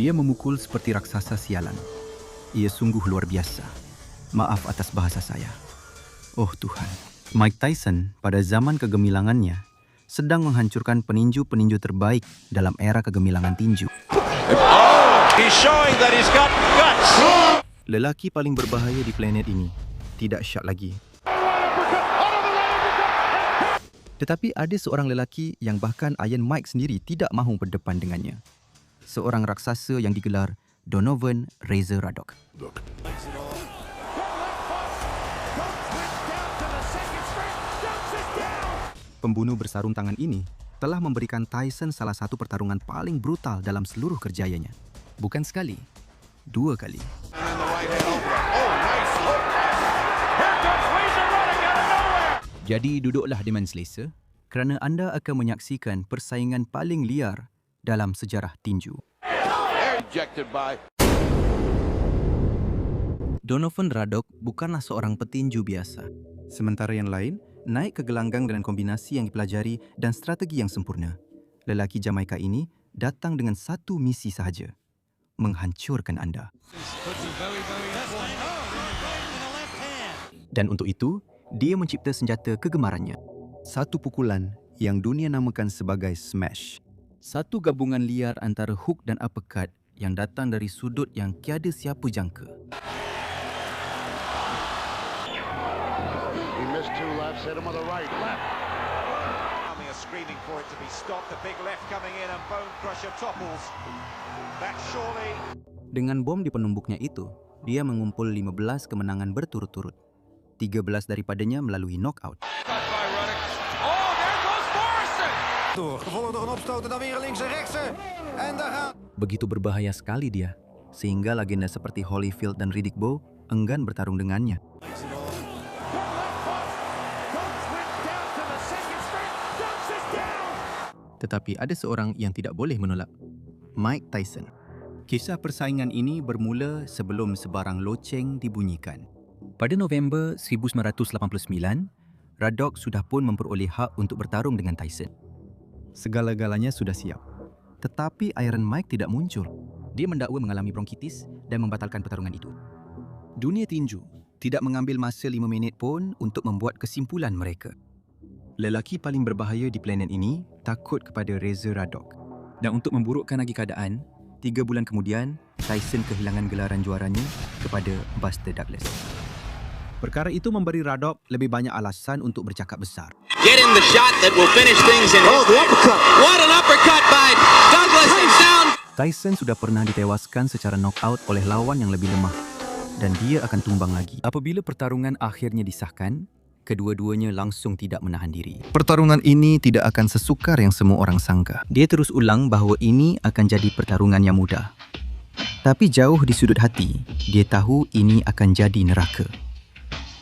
Dia memukul seperti raksasa sialan. Ia sungguh luar biasa. Maaf atas bahasa saya. Oh Tuhan. Mike Tyson pada zaman kegemilangannya sedang menghancurkan peninju-peninju terbaik dalam era kegemilangan tinju. He's showing that he's got guts. Lelaki paling berbahaya di planet ini tidak syak lagi. Tetapi ada seorang lelaki yang bahkan Iron Mike sendiri tidak mahu berdepan dengannya. Seorang raksasa yang digelar Donovan Razor Ruddock. Pembunuh bersarung tangan ini telah memberikan Tyson salah satu pertarungan paling brutal dalam seluruh kerjayanya. Bukan sekali, 2 kali. Jadi duduklah dengan selesa kerana anda akan menyaksikan persaingan paling liar dalam sejarah tinju. Donovan Ruddock bukanlah seorang petinju biasa. Sementara yang lain naik ke gelanggang dengan kombinasi yang dipelajari dan strategi yang sempurna. Lelaki Jamaika ini datang dengan satu misi sahaja, menghancurkan anda. Dan untuk itu, dia mencipta senjata kegemarannya. Satu pukulan yang dunia namakan sebagai smash. Satu gabungan liar antara hook dan uppercut yang datang dari sudut yang tiada siapa jangka. He missed 2 lefts, hit him with a right. Left. Army are screaming for it to be stopped. The big left coming in and Bone Crusher topples. That's surely. Dengan bom di penumbuknya itu, dia mengumpul 15 kemenangan berturut-turut. 13 daripadanya melalui knockout. Gevolgd door een opstoot en dan weer een linkse rechtse. En daar gaat... Begitu berbahaya sekali dia, sehingga legenda seperti Holyfield dan Riddick Bowe enggan bertarung dengannya. Tetapi ada seorang yang tidak boleh menolak, Mike Tyson. Kisah persaingan ini bermula sebelum sebarang loceng dibunyikan. Pada November 1989, Ruddock sudah pun memperoleh hak untuk bertarung dengan Tyson. Segala-galanya sudah siap. Tetapi Iron Mike tidak muncul. Dia mendakwa mengalami bronkitis dan membatalkan pertarungan itu. Dunia tinju tidak mengambil masa 5 minit pun untuk membuat kesimpulan mereka. Lelaki paling berbahaya di planet ini takut kepada Razor Ruddock. Dan untuk memburukkan lagi keadaan, 3 bulan kemudian, Tyson kehilangan gelaran juaranya kepada Buster Douglas. Perkara itu memberi Ruddock lebih banyak alasan untuk bercakap besar. Get in the shot that will finish things in. Oh, the uppercut. What an uppercut by Douglas and down. Tyson sudah pernah ditewaskan secara knockout oleh lawan yang lebih lemah dan dia akan tumbang lagi. Apabila pertarungan akhirnya disahkan, kedua-duanya langsung tidak menahan diri. Pertarungan ini tidak akan sesukar yang semua orang sangka. Dia terus ulang bahawa ini akan jadi pertarungan yang mudah. Tapi jauh di sudut hati, dia tahu ini akan jadi neraka.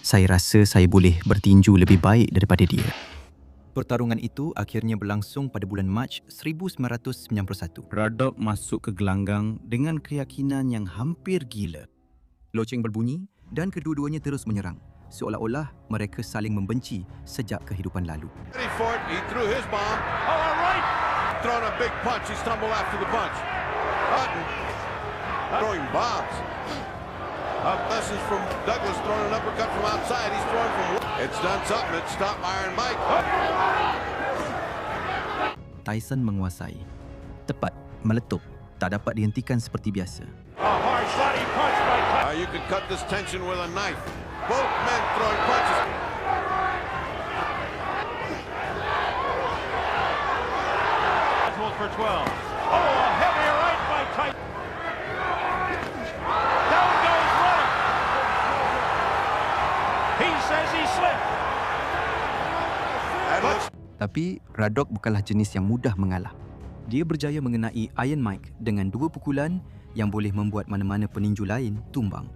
Saya rasa saya boleh bertinju lebih baik daripada dia. Pertarungan itu akhirnya berlangsung pada bulan Mac 1991. Ruddock masuk ke gelanggang dengan keyakinan yang hampir gila. Loceng berbunyi dan kedua-duanya terus menyerang, seolah-olah mereka saling membenci sejak kehidupan lalu. Ready for it. He threw his bomb. Oh, all right. Throwing a big punch. He stumbled after the punch. Hutton throwing bombs. Lessons from Douglas throwing an uppercut from outside. He's throwing from... It's done something. It stopped Iron Mike. Tyson menguasai. Tepat, meletup, tak dapat dihentikan seperti biasa. A hard sliding punch by Tyson. You could cut this tension with a knife. Both men throwing punches. For 12. Oh, a heavy right by Tyson. Down goes Ruddock. He says he slipped. Tapi Ruddock bukanlah jenis yang mudah mengalah. Dia berjaya mengenai Iron Mike dengan 2 pukulan yang boleh membuat mana-mana peninju lain tumbang.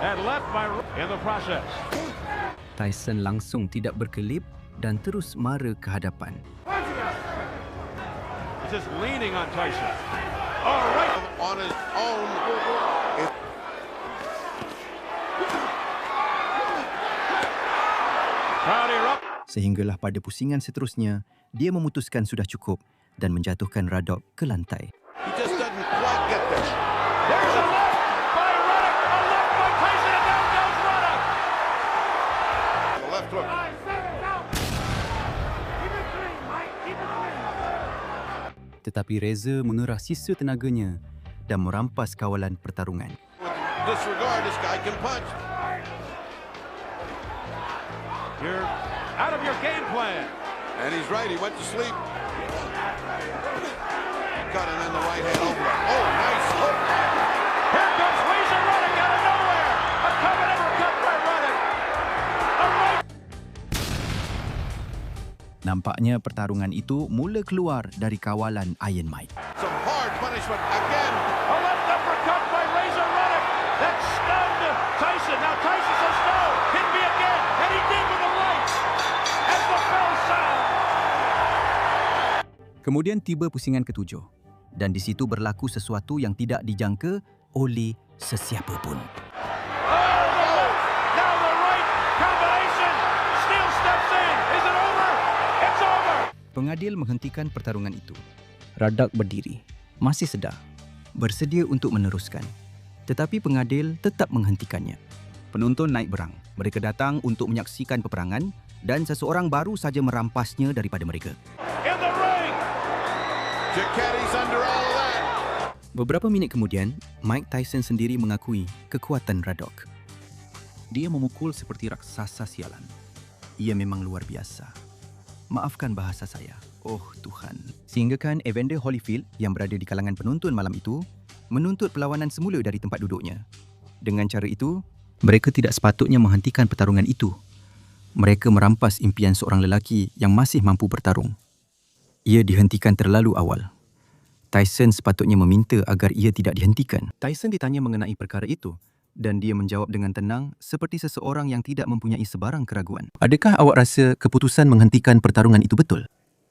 And left by in the process. Tyson langsung tidak berkelip dan terus mara ke hadapan. Just leaning on Tyson. All right. On his own. Crowd erupt. Sehinggalah pada pusingan seterusnya, dia memutuskan sudah cukup dan menjatuhkan Ruddock ke lantai. He just doesn't quite get there. There's a left by Ruddock. A left by Tyson, and down goes Ruddock. The left hook. Tetapi Reza mengerah sisa tenaganya dan merampas kawalan pertarungan. With disregard, this guy can punch. You're out of your game plan. And he's right, he went to sleep. Got it in the right hand over. Oh, nice hook. Here comes Razor Ruddock out of nowhere. A covered uppercut by Ruddock. A right. Nampaknya pertarungan itu mula keluar dari kawalan Iron Mike. Some hard punishment again. A left uppercut by Razor Ruddock. That stunned Tyson. Now Tyson says no. Hit me again. And he did with the right. As the bell sounds. Kemudian tiba pusingan ketujuh dan di situ berlaku sesuatu yang tidak dijangka oleh sesiapa pun. Now the right combination. Steele steps in. Is it over? It's over. Pengadil menghentikan pertarungan itu. Ruddock berdiri, masih sedar, bersedia untuk meneruskan. Tetapi pengadil tetap menghentikannya. Penonton naik berang. Mereka datang untuk menyaksikan peperangan dan seseorang baru saja merampasnya daripada mereka. In the ring. Jacketti's under all of that. Beberapa minit kemudian, Mike Tyson sendiri mengakui kekuatan Ruddock. Dia memukul seperti raksasa sialan. Ia memang luar biasa. Maafkan bahasa saya. Oh Tuhan. Sehinggakan Evander Holyfield yang berada di kalangan penonton malam itu menuntut perlawanan semula dari tempat duduknya. Dengan cara itu, mereka tidak sepatutnya menghentikan pertarungan itu. Mereka merampas impian seorang lelaki yang masih mampu bertarung. Ia dihentikan terlalu awal. Tyson sepatutnya meminta agar ia tidak dihentikan. Tyson ditanya mengenai perkara itu dan dia menjawab dengan tenang seperti seseorang yang tidak mempunyai sebarang keraguan. Adakah awak rasa keputusan menghentikan pertarungan itu betul?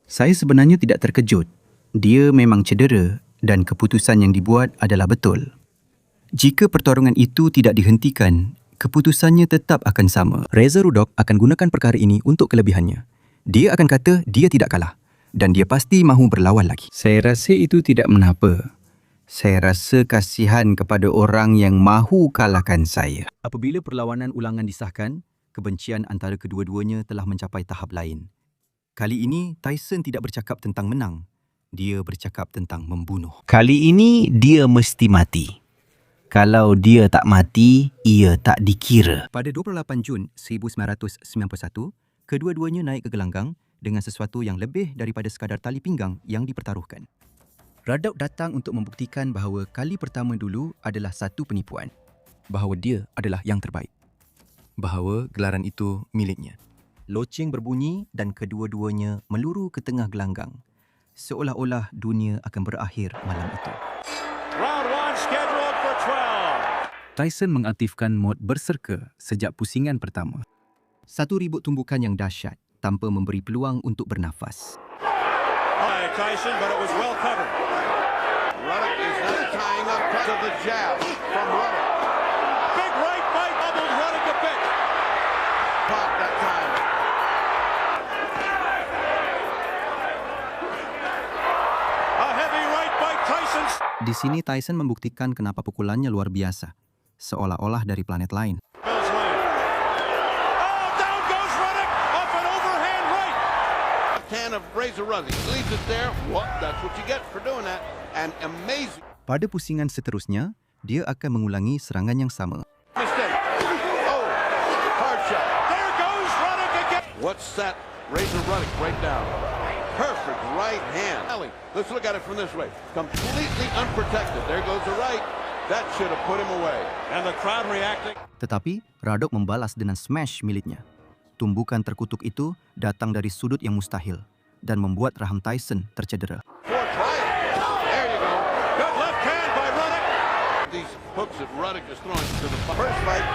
Saya sebenarnya tidak terkejut. Dia memang cedera dan keputusan yang dibuat adalah betul. Jika pertarungan itu tidak dihentikan, keputusannya tetap akan sama. Razor Ruddock akan gunakan perkara ini untuk kelebihannya. Dia akan kata dia tidak kalah dan dia pasti mahu berlawan lagi. Saya rasa itu tidak menapa. Saya rasa kasihan kepada orang yang mahu kalahkan saya. Apabila perlawanan ulangan disahkan, kebencian antara kedua-duanya telah mencapai tahap lain. Kali ini, Tyson tidak bercakap tentang menang. Dia bercakap tentang membunuh. Kali ini, dia mesti mati. Kalau dia tak mati, ia tak dikira. Pada 28 Jun 1991, kedua-duanya naik ke gelanggang dengan sesuatu yang lebih daripada sekadar tali pinggang yang dipertaruhkan. Ruddock datang untuk membuktikan bahawa kali pertama dulu adalah satu penipuan. Bahawa dia adalah yang terbaik. Bahawa gelaran itu miliknya. Loceng berbunyi dan kedua-duanya meluru ke tengah gelanggang. Seolah-olah dunia akan berakhir malam itu. Round 1 scheduled for 12. Tyson mengaktifkan mod berserka sejak pusingan pertama. Satu ribut tumbukan yang dahsyat tanpa memberi peluang untuk bernafas. By Tyson, but it was well covered. Ruddock is now tying up to the jab from Ruddock. Big right by doubled Ruddock a bit. Pop that time. A heavy right by Tyson. Di sini Tyson membuktikan kenapa pukulannya luar biasa, seolah-olah dari planet lain. Bill's leg. Oh, down goes Ruddock off an overhand right. Can of Razor Ruddock. He leaves it there. What? That's what you get for doing that. And amazing Pada pusingan seterusnya, dia akan mengulangi serangan yang sama. mistake. Oh, hard shot. There goes Ruddock again. What's that? Razor Ruddock breakdown. Perfect right hand. Let's look at it from this way. Completely unprotected. There goes the right. That should have put him away. And the crowd reacting. Tetapi, Ruddock membalas dengan smash miliknya. Tumbukan terkutuk itu datang dari sudut yang mustahil dan membuat rahang Tyson tercedera. Fourth right. There you go. Good left hand by Ruddock. These hooks that Ruddock is throwing to the first fight,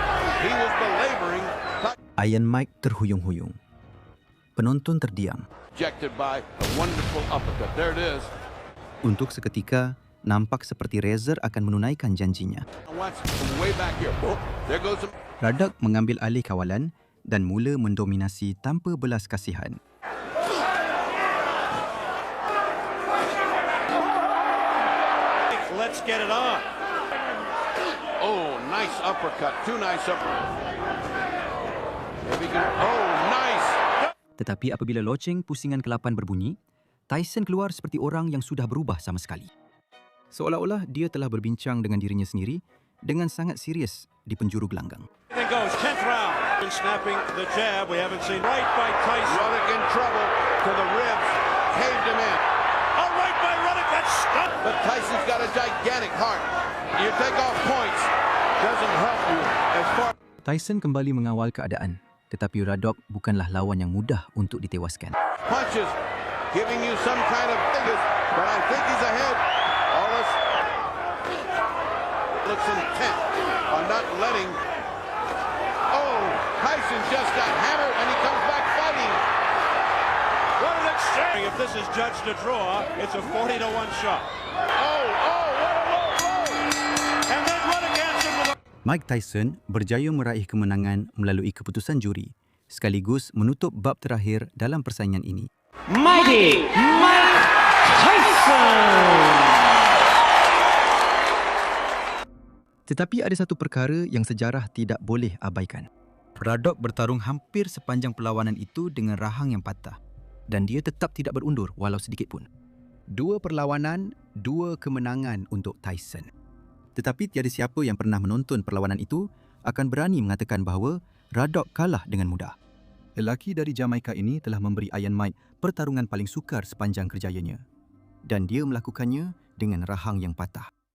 he was belaboring. Iron Mike terhuyung-huyung. Penonton terdiam. Ejected by a wonderful uppercut. There it is. Untuk seketika, nampak seperti Razor akan menunaikan janjinya. Watch from way back here. Oh, there goes the... Ruddock mengambil alih kawalan dan mula mendominasi tanpa belas kasihan. Let's get it on. Oh, nice uppercut. Two nice uppercuts. Oh, nice. Tetapi apabila loceng pusingan ke-8 berbunyi, Tyson keluar seperti orang yang sudah berubah sama sekali. Seolah-olah dia telah berbincang dengan dirinya sendiri dengan sangat serius di penjuru gelanggang. Everything goes. 10th round. Snapping the jab. We haven't seen right by Tyson. Ruddock in trouble to the ribs. Caved him in. A right by Ruddock. That's stunned. But Tyson's got a gigantic heart. You take off points. Doesn't help you as far. Tyson kembali mengawal keadaan, tetapi Ruddock bukanlah lawan yang mudah untuk ditewaskan. Punches. Giving you some kind of figures. But I think he's ahead. Aldous looks intent on not letting. Oh, Tyson just got hammered and he comes back fighting. What an exchange. If this is judged a draw, it's a 40-1 shot. Oh, what a low blow. And then Ruddock answered with a... Mike Tyson berjaya meraih kemenangan melalui keputusan juri, sekaligus menutup bab terakhir dalam persaingan ini. Mighty Mike Tyson! Tetapi ada satu perkara yang sejarah tidak boleh abaikan. Ruddock bertarung hampir sepanjang perlawanan itu dengan rahang yang patah dan dia tetap tidak berundur walau sedikit pun. 2 perlawanan, 2 kemenangan untuk Tyson. Tetapi tiada siapa yang pernah menonton perlawanan itu akan berani mengatakan bahawa Ruddock kalah dengan mudah. Lelaki dari Jamaika ini telah memberi Iron Mike pertarungan paling sukar sepanjang kerjayanya dan dia melakukannya dengan rahang yang patah.